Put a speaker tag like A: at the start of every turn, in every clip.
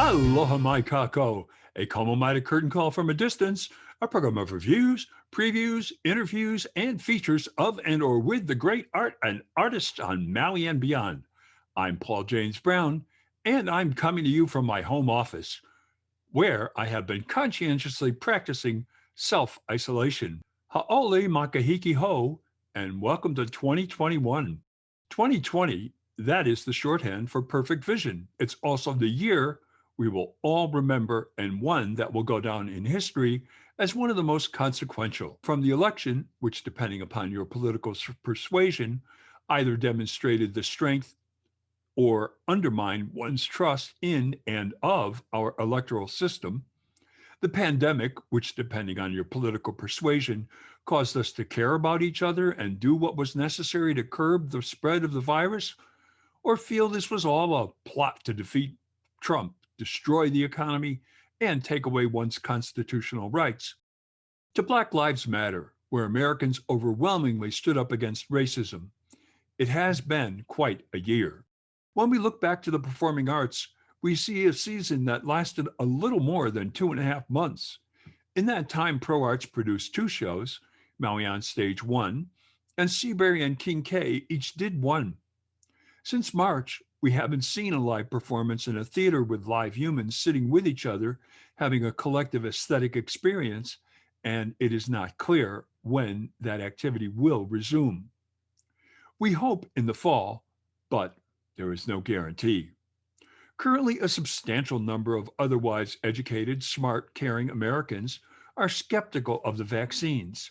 A: Aloha mai kako, a Kamomita curtain call from a distance, a program of reviews, previews, interviews, and features of and or with the great art and artists on Maui and beyond. I'm Paul James Brown, and I'm coming to you from my home office, where I have been conscientiously practicing self-isolation. Ha'ole makahiki ho, and welcome to 2021. 2020, that is the shorthand for perfect vision. It's also the year we will all remember, and one that will go down in history as one of the most consequential. From the election, which, depending upon your political persuasion, either demonstrated the strength or undermined one's trust in and of our electoral system, the pandemic, which, depending on your political persuasion, caused us to care about each other and do what was necessary to curb the spread of the virus, or feel this was all a plot to defeat Trump, destroy the economy, and take away one's constitutional rights, to Black Lives Matter, where Americans overwhelmingly stood up against racism. It has been quite a year. When we look back to the performing arts, we see a season that lasted a little more than 2.5 months. In that time, Pro Arts produced 2 shows, Maui on Stage 1, and Seabury and King K each did 1. Since March, we haven't seen a live performance in a theater with live humans sitting with each other, having a collective aesthetic experience, and it is not clear when that activity will resume. We hope in the fall, but there is no guarantee. Currently, a substantial number of otherwise educated, smart, caring Americans are skeptical of the vaccines.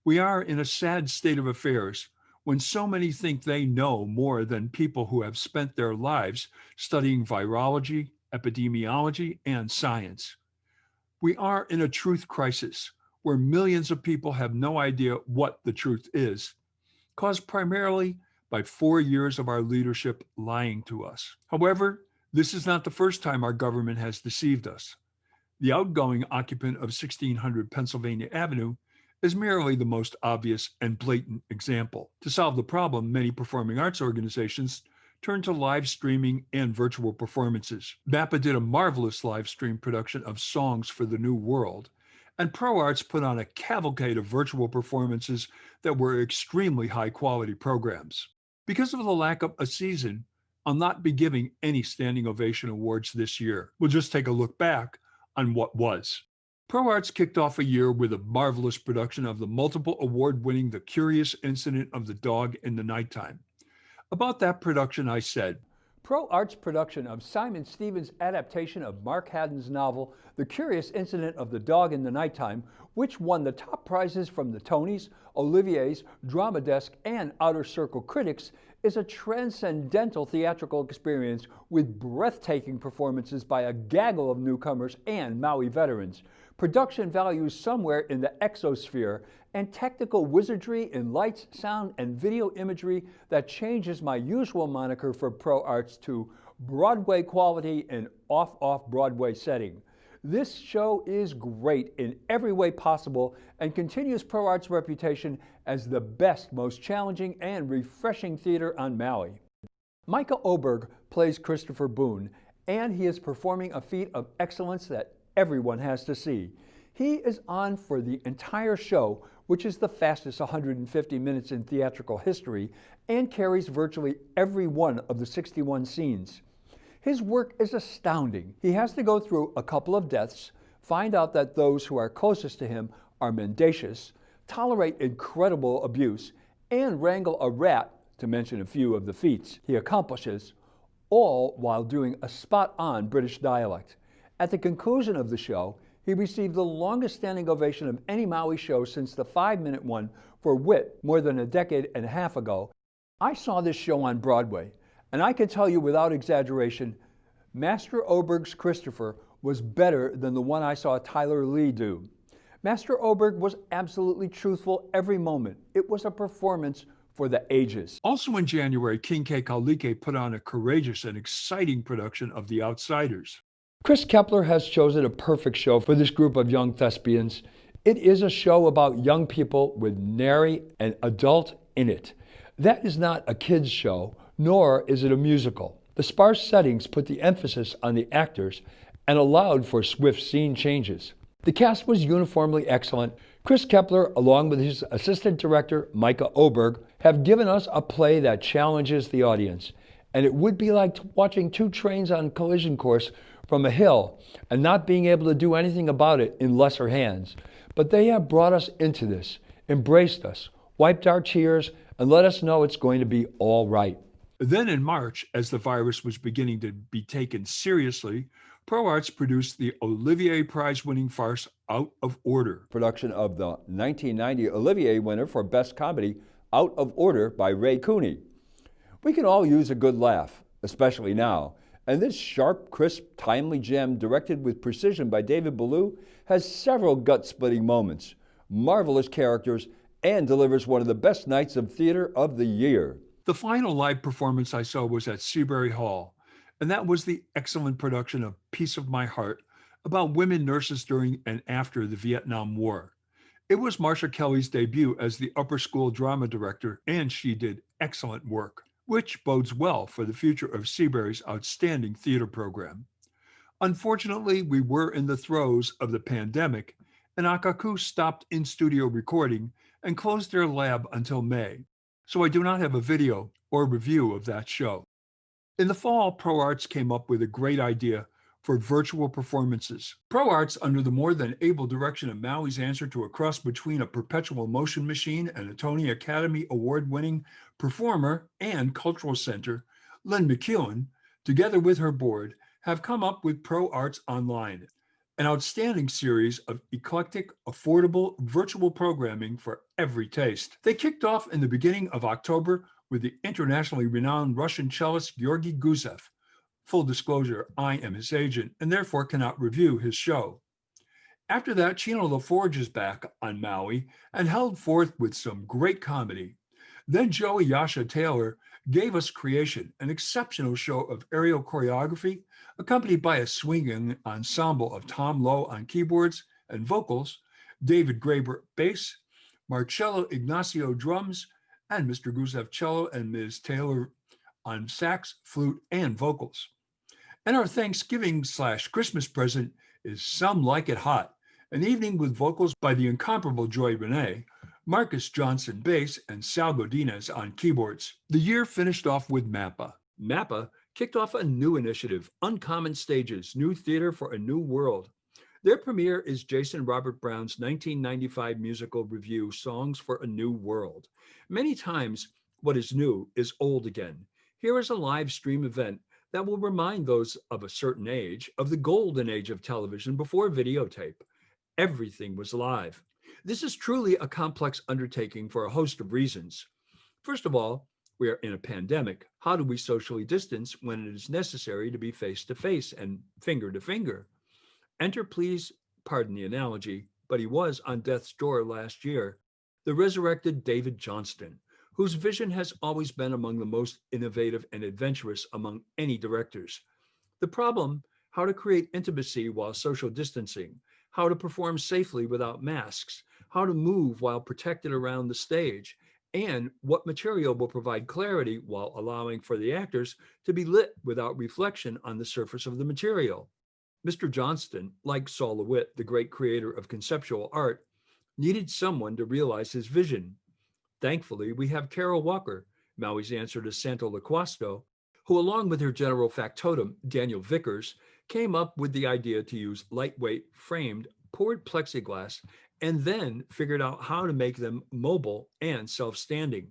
A: We are in a sad state of affairs when so many think they know more than people who have spent their lives studying virology, epidemiology, and science. We are in a truth crisis where millions of people have no idea what the truth is, caused primarily by 4 years of our leadership lying to us. However, this is not the first time our government has deceived us. The outgoing occupant of 1600 Pennsylvania Avenue is merely the most obvious and blatant example. To solve the problem, many performing arts organizations turned to live streaming and virtual performances. MAPPA did a marvelous live stream production of Songs for the New World, and Pro Arts put on a cavalcade of virtual performances that were extremely high-quality programs. Because of the lack of a season, I'll not be giving any Standing Ovation Awards this year. We'll just take a look back on what was. Pro Arts kicked off a year with a marvelous production of the multiple award-winning The Curious Incident of the Dog in the Nighttime. About that production, I said,
B: Pro Arts production of Simon Stevens' adaptation of Mark Haddon's novel, The Curious Incident of the Dog in the Nighttime, which won the top prizes from the Tonys, Olivier's, Drama Desk, and Outer Circle critics, is a transcendental theatrical experience with breathtaking performances by a gaggle of newcomers and Maui veterans, production values somewhere in the exosphere, and technical wizardry in lights, sound, and video imagery that changes my usual moniker for Pro Arts to Broadway quality in off-Broadway setting. This show is great in every way possible and continues Pro Arts' reputation as the best, most challenging, and refreshing theater on Maui. Micah Oberg plays Christopher Boone, and he is performing a feat of excellence that everyone has to see. He is on for the entire show, which is the fastest 150 minutes in theatrical history, and carries virtually every one of the 61 scenes. His work is astounding. He has to go through a couple of deaths, find out that those who are closest to him are mendacious, tolerate incredible abuse, and wrangle a rat, to mention a few of the feats he accomplishes, all while doing a spot-on British dialect. At the conclusion of the show, he received the longest standing ovation of any Maui show since the 5-minute one for wonʻt more than a decade and a half ago. I saw this show on Broadway, and I can tell you without exaggeration, Master Oberg's Christopher was better than the one I saw Tyler Lee do. Master Oberg was absolutely truthful every moment. It was a performance for the ages.
A: Also in January, King K. Kaulike put on a courageous and exciting production of The Outsiders.
B: Chris Kepler has chosen a perfect show for this group of young thespians. It is a show about young people with nary an adult in it. That is not a kids' show, nor is it a musical. The sparse settings put the emphasis on the actors, and allowed for swift scene changes. The cast was uniformly excellent. Chris Kepler, along with his assistant director, Micah Oberg, have given us a play that challenges the audience. And it would be like watching two trains on collision course from a hill and not being able to do anything about it in lesser hands. But they have brought us into this, embraced us, wiped our tears, and let us know it's going to be all right.
A: Then in March, as the virus was beginning to be taken seriously, ProArts produced the Olivier Prize-winning farce Out of Order.
B: Production of the 1990 Olivier winner for Best Comedy, Out of Order by Ray Cooney. We can all use a good laugh, especially now, and this sharp, crisp, timely gem directed with precision by David Ballou has several gut-splitting moments, marvelous characters, and delivers one of the best nights of theater of the year.
A: The final live performance I saw was at Seabury Hall, and that was the excellent production of Piece of My Heart about women nurses during and after the Vietnam War. It was Marsha Kelly's debut as the upper school drama director, and she did excellent work, which bodes well for the future of Seabury's outstanding theater program. Unfortunately, we were in the throes of the pandemic, and Akaku stopped in-studio recording and closed their lab until May, so I do not have a video or review of that show. In the fall, ProArts came up with a great idea for virtual performances. ProArts, under the more than able direction of Maui's answer to a cross between a perpetual motion machine and a Tony Academy Award-winning performer and cultural center, Lynn McEwen, together with her board, have come up with ProArts Online, an outstanding series of eclectic, affordable virtual programming for every taste. They kicked off in the beginning of October with the internationally renowned Russian cellist Georgy Gusev. Full disclosure, I am his agent and therefore cannot review his show. After that, Chino LaForge is back on Maui and held forth with some great comedy. Then Joey Yasha Taylor gave us Creation, an exceptional show of aerial choreography, accompanied by a swinging ensemble of Tom Lowe on keyboards and vocals, David Graber bass, Marcello Ignacio drums, and Mr. Gusev cello and Ms. Taylor on sax, flute, and vocals. And our Thanksgiving/Christmas present is Some Like It Hot, an evening with vocals by the incomparable Joy Renee, Marcus Johnson bass, and Sal Godinez on keyboards. The year finished off with MAPPA. MAPPA kicked off a new initiative, Uncommon Stages, New Theater for a New World. Their premiere is Jason Robert Brown's 1995 musical review, Songs for a New World. Many times, what is new is old again. Here is a live stream event that will remind those of a certain age of the golden age of television before videotape. Everything was live. This is truly a complex undertaking for a host of reasons. First of all, we are in a pandemic. How do we socially distance when it is necessary to be face-to-face and finger-to-finger? Enter, please, pardon the analogy, but he was on death's door last year, the resurrected David Johnston, whose vision has always been among the most innovative and adventurous among any directors. The problem, how to create intimacy while social distancing, how to perform safely without masks, how to move while protected around the stage, and what material will provide clarity while allowing for the actors to be lit without reflection on the surface of the material. Mr. Johnston, like Saul LeWitt, the great creator of conceptual art, needed someone to realize his vision. Thankfully, we have Carol Walker, Maui's answer to Santo Loquasto, who, along with her general factotum, Daniel Vickers, came up with the idea to use lightweight, framed, poured plexiglass, and then figured out how to make them mobile and self-standing.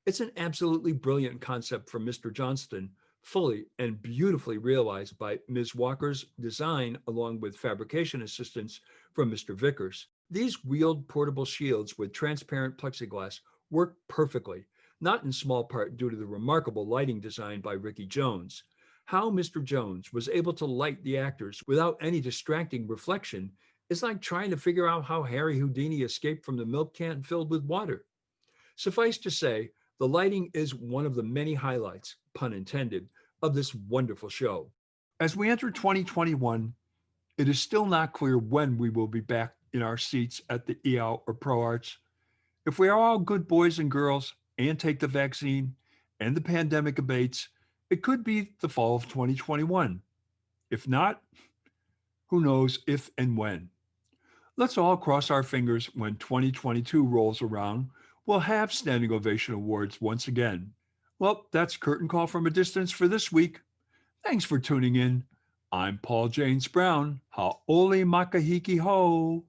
A: It's an absolutely brilliant concept from Mr. Johnston, fully and beautifully realized by Ms. Walker's design, along with fabrication assistance from Mr. Vickers. These wheeled portable shields with transparent plexiglass work perfectly, not in small part due to the remarkable lighting design by Ricky Jones. How Mr. Jones was able to light the actors without any distracting reflection is like trying to figure out how Harry Houdini escaped from the milk can filled with water. Suffice to say, the lighting is one of the many highlights, pun intended, of this wonderful show. As we enter 2021, it is still not clear when we will be back in our seats at the EAL or ProArts. If we are all good boys and girls and take the vaccine and the pandemic abates, it could be the fall of 2021. If not, Who knows if and when? Let's all cross our fingers when 2022 rolls around. We'll have Standing Ovation Awards once again. Well, that's Curtain Call from a Distance for this week. Thanks for tuning in. I'm Paul James Brown. Ha'oli makahiki ho.